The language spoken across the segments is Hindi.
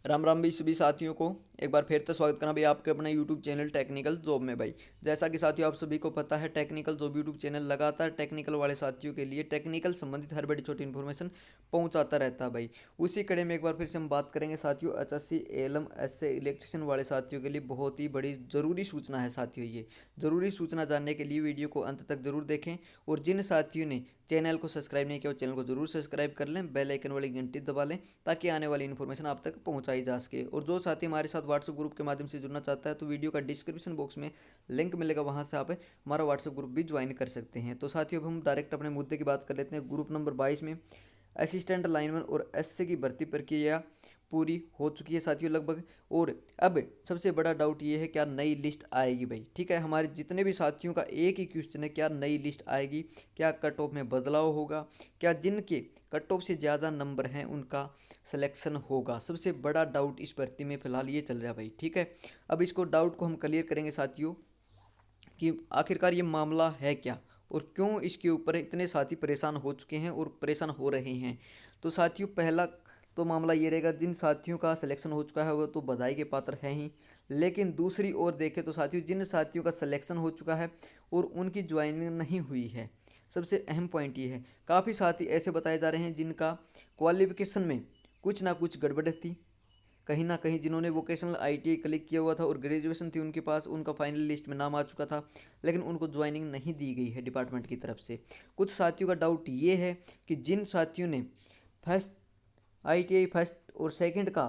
राम राम भी सभी साथियों को एक बार फिर से स्वागत करना भाई आपके अपने यूट्यूब चैनल टेक्निकल जॉब में भाई। जैसा कि साथियों आप सभी को पता है टेक्निकल जॉब यूट्यूब चैनल लगातार टेक्निकल वाले साथियों के लिए टेक्निकल संबंधित हर बड़ी छोटी इन्फॉर्मेशन पहुंचाता रहता है भाई। उसी कड़े में एक बार फिर से हम बात करेंगे साथियों HSC एलएम एसए इलेक्ट्रिशियन वाले साथियों के लिए बहुत ही बड़ी ज़रूरी सूचना है साथियों। ये ज़रूरी सूचना जानने के लिए वीडियो को अंत तक जरूर देखें और जिन साथियों ने चैनल को सब्सक्राइब नहीं किया वो चैनल को जरूर सब्सक्राइब कर लें, बेल आइकन वाली घंटी दबा लें ताकि आने वाली इन्फॉर्मेशन आप तक पहुंचाई जा सके। और जो साथी हमारे साथ व्हाट्सएप ग्रुप के माध्यम से जुड़ना चाहता है तो वीडियो का डिस्क्रिप्शन बॉक्स में लिंक मिलेगा, वहां से आप हमारा व्हाट्सएप ग्रुप भी ज्वाइन कर सकते हैं। तो साथियों अब हम डायरेक्ट अपने मुद्दे की बात कर लेते हैं। ग्रुप नंबर 22 में असिस्टेंट लाइनमैन और एसए की भर्ती प्रक्रिया पूरी हो चुकी है साथियों लगभग। और अब सबसे बड़ा डाउट ये है क्या नई लिस्ट आएगी भाई। ठीक है, हमारे जितने भी साथियों का एक ही क्वेश्चन है, क्या नई लिस्ट आएगी, क्या कट ऑफ में बदलाव होगा, क्या जिनके कट ऑफ से ज़्यादा नंबर हैं उनका सिलेक्शन होगा। सबसे बड़ा डाउट इस भर्ती में फिलहाल ये चल रहा है भाई। ठीक है, अब इसको डाउट को हम क्लियर करेंगे साथियों कि आखिरकार ये मामला है क्या और क्यों इसके ऊपर इतने साथी परेशान हो चुके हैं और परेशान हो रहे हैं। तो साथियों पहला तो मामला ये रहेगा, जिन साथियों का सिलेक्शन हो चुका है वो तो बधाई के पात्र हैं ही, लेकिन दूसरी ओर देखें तो साथियों जिन साथियों का सिलेक्शन हो चुका है और उनकी ज्वाइनिंग नहीं हुई है, सबसे अहम पॉइंट ये है काफ़ी साथी ऐसे बताए जा रहे हैं जिनका क्वालिफिकेशन में कुछ ना कुछ गड़बड़ थी। कहीं ना कहीं जिन्होंने वोकेशनल आईटीआई क्लिक किया हुआ था और ग्रेजुएशन थी उनके पास, उनका फाइनल लिस्ट में नाम आ चुका था, लेकिन उनको ज्वाइनिंग नहीं दी गई है डिपार्टमेंट की तरफ से। कुछ साथियों का डाउट ये है कि जिन साथियों ने फर्स्ट आईटीआई फर्स्ट और सेकंड का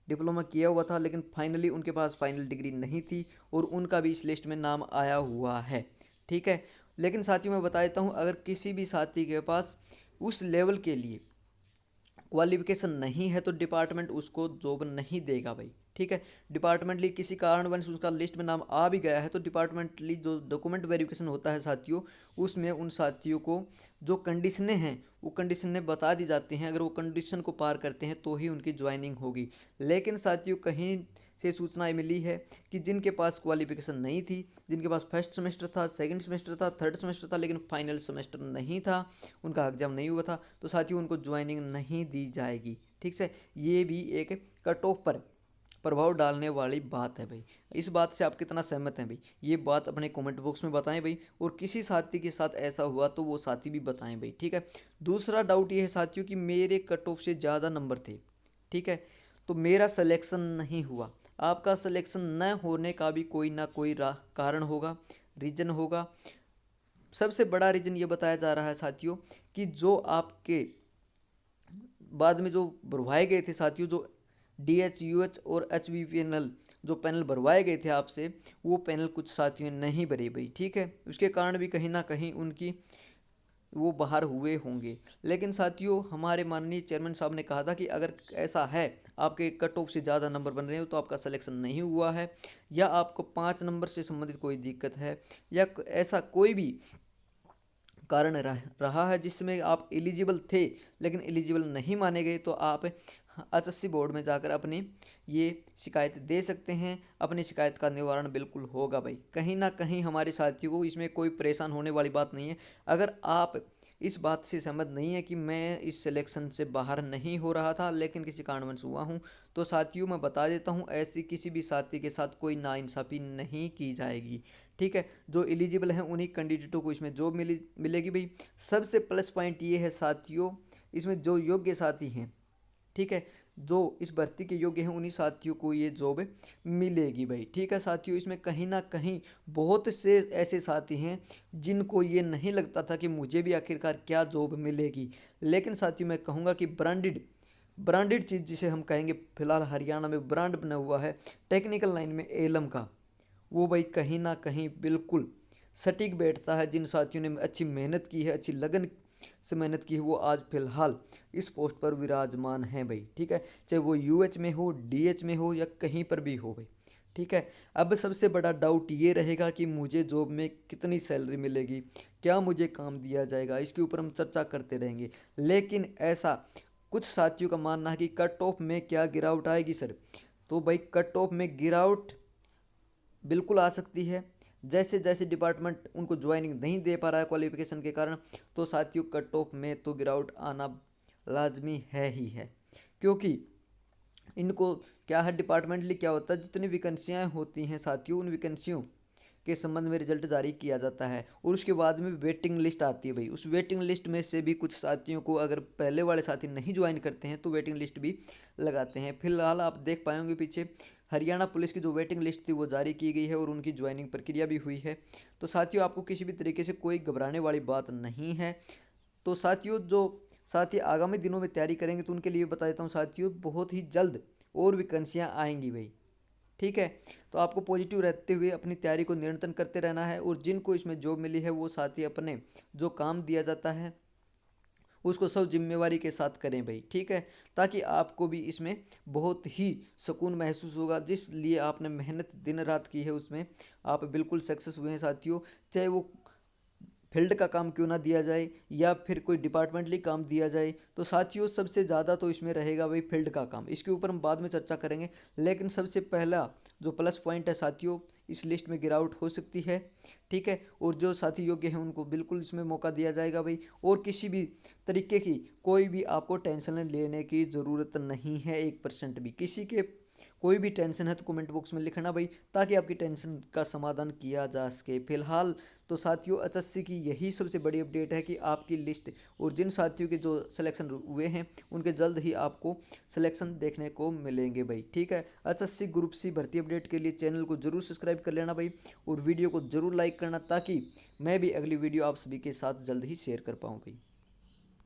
डिप्लोमा किया हुआ था लेकिन फाइनली उनके पास फाइनल डिग्री नहीं थी और उनका भी इस लिस्ट में नाम आया हुआ है। ठीक है, लेकिन साथियों मैं बता देता हूँ, अगर किसी भी साथी के पास उस लेवल के लिए क्वालिफिकेशन नहीं है तो डिपार्टमेंट उसको जॉब नहीं देगा भाई। ठीक है, डिपार्टमेंटली किसी कारणवश उसका लिस्ट में नाम आ भी गया है तो डिपार्टमेंटली जो डॉक्यूमेंट वेरिफिकेशन होता है साथियों, उसमें उन साथियों को जो कंडीशनें हैं वो कंडीशनें बता दी जाती हैं। अगर वो कंडीशन को पार करते हैं तो ही उनकी ज्वाइनिंग होगी। लेकिन साथियों कहीं से सूचनाएं मिली है कि जिनके पास क्वालिफिकेशन नहीं थी, जिनके पास फर्स्ट सेमेस्टर था, सेकंड सेमेस्टर था, थर्ड सेमेस्टर था, लेकिन फाइनल सेमेस्टर नहीं था, उनका एग्जाम नहीं हुआ था, तो साथियों उनको ज्वाइनिंग नहीं दी जाएगी। ठीक से, ये भी एक कट ऑफ पर प्रभाव डालने वाली बात है भाई। इस बात से आप कितना सहमत हैं भाई, ये बात अपने कमेंट बॉक्स में बताएं भाई। और किसी साथी के साथ ऐसा हुआ तो वो साथी भी बताएं भाई। ठीक है, दूसरा डाउट ये है साथियों कि मेरे कट ऑफ से ज़्यादा नंबर थे, ठीक है, तो मेरा सिलेक्शन नहीं हुआ। आपका सिलेक्शन न होने का भी कोई ना कोई कारण होगा, रीज़न होगा। सबसे बड़ा रीज़न ये बताया जा रहा है साथियों कि जो आपके बाद में जो भरवाए गए थे साथियों, जो DH UH और HBPNL जो पैनल भरवाए गए थे आपसे, वो पैनल कुछ साथियों ने नहीं भरे भाई। ठीक है, उसके कारण भी कहीं ना कहीं उनकी वो बाहर हुए होंगे। लेकिन साथियों हमारे माननीय चेयरमैन साहब ने कहा था कि अगर ऐसा है आपके कट ऑफ से ज़्यादा नंबर बन रहे हो तो आपका सिलेक्शन नहीं हुआ है, या आपको 5 नंबर से संबंधित कोई दिक्कत है, या ऐसा कोई भी कारण रहा है जिसमें आप एलिजिबल थे लेकिन एलिजिबल नहीं माने गए, तो आप HSC बोर्ड में जाकर अपनी ये शिकायत दे सकते हैं। अपनी शिकायत का निवारण बिल्कुल होगा भाई। कहीं ना कहीं हमारे साथियों को इसमें कोई परेशान होने वाली बात नहीं है। अगर आप इस बात से सहमत नहीं है कि मैं इस सिलेक्शन से बाहर नहीं हो रहा था लेकिन किसी कारणवश हुआ हूँ, तो साथियों मैं बता देता हूँ ऐसी किसी भी साथी के साथ कोई नाइंसाफ़ी नहीं की जाएगी। ठीक है, जो एलिजिबल हैं उन्हीं कैंडिडेटों को इसमें जॉब मिलेगी भाई। सबसे प्लस पॉइंट ये है साथियों, इसमें जो योग्य साथी हैं, ठीक है, जो इस भर्ती के योग्य हैं उन्हीं साथियों को ये जॉब मिलेगी भाई। ठीक है साथियों, इसमें कहीं ना कहीं बहुत से ऐसे साथी हैं जिनको ये नहीं लगता था कि मुझे भी आखिरकार क्या जॉब मिलेगी। लेकिन साथियों मैं कहूँगा कि ब्रांडेड ब्रांडेड चीज़ जिसे हम कहेंगे, फिलहाल हरियाणा में ब्रांड बना हुआ है टेक्निकल लाइन में एलम का, वो भाई कहीं ना कहीं बिल्कुल सटीक बैठता है। जिन साथियों ने अच्छी मेहनत की है, अच्छी लगन से मेहनत की है, वो आज फिलहाल इस पोस्ट पर विराजमान हैं भाई। ठीक है, चाहे वो UH में हो, DH में हो, या कहीं पर भी हो भाई। ठीक है, अब सबसे बड़ा डाउट ये रहेगा कि मुझे जॉब में कितनी सैलरी मिलेगी, क्या मुझे काम दिया जाएगा, इसके ऊपर हम चर्चा करते रहेंगे। लेकिन ऐसा कुछ साथियों का मानना है कि कट ऑफ में क्या गिरावट आएगी सर, तो भाई कट ऑफ में गिरावट बिल्कुल आ सकती है। जैसे जैसे डिपार्टमेंट उनको ज्वाइनिंग नहीं दे पा रहा है क्वालिफिकेशन के कारण, तो साथियों कट ऑफ में तो गिरावट आना लाजमी है ही है। क्योंकि इनको क्या है, डिपार्टमेंटली क्या होता है, जितनी वैकेंसियाँ होती हैं साथियों, उन वैकेंसियों के संबंध में रिजल्ट जारी किया जाता है और उसके बाद में वेटिंग लिस्ट आती है भाई। उस वेटिंग लिस्ट में से भी कुछ साथियों को, अगर पहले वाले साथी नहीं ज्वाइन करते हैं तो वेटिंग लिस्ट भी लगाते हैं। फिलहाल आप देख पाएंगे पीछे हरियाणा पुलिस की जो वेटिंग लिस्ट थी वो जारी की गई है और उनकी ज्वाइनिंग प्रक्रिया भी हुई है। तो साथियों आपको किसी भी तरीके से कोई घबराने वाली बात नहीं है। तो साथियों जो साथी आगामी दिनों में तैयारी करेंगे तो उनके लिए बता देता हूँ साथियों, बहुत ही जल्द और वैकेंसियाँ आएंगी भाई। ठीक है, तो आपको पॉजिटिव रहते हुए अपनी तैयारी को निरंतर करते रहना है और जिनको इसमें जॉब मिली है वो साथी अपने जो काम दिया जाता है उसको सब जिम्मेवारी के साथ करें भाई। ठीक है, ताकि आपको भी इसमें बहुत ही सुकून महसूस होगा, जिस लिए आपने मेहनत दिन रात की है उसमें आप बिल्कुल सक्सेस हुए हैं साथियों। चाहे वो फील्ड का काम क्यों ना दिया जाए या फिर कोई डिपार्टमेंटली काम दिया जाए, तो साथियों सबसे ज़्यादा तो इसमें रहेगा भाई फील्ड का काम। इसके ऊपर हम बाद में चर्चा करेंगे, लेकिन सबसे पहला जो प्लस पॉइंट है साथियों, इस लिस्ट में गिरावट हो सकती है। ठीक है, और जो साथी योग्य हैं उनको बिल्कुल इसमें मौका दिया जाएगा भाई। और किसी भी तरीके की कोई भी आपको टेंशन लेने की ज़रूरत नहीं है, 1% भी। किसी के कोई भी टेंशन है तो कमेंट बॉक्स में लिखना भाई, ताकि आपकी टेंशन का समाधान किया जा सके। फिलहाल तो साथियों एचएससी की यही सबसे बड़ी अपडेट है कि आपकी लिस्ट और जिन साथियों के जो सिलेक्शन हुए हैं उनके जल्द ही आपको सिलेक्शन देखने को मिलेंगे भाई। ठीक है, एचएससी ग्रुप सी भर्ती अपडेट के लिए चैनल को जरूर सब्सक्राइब कर लेना भाई और वीडियो को जरूर लाइक करना, ताकि मैं भी अगली वीडियो आप सभी के साथ जल्द ही शेयर कर पाऊँ भाई।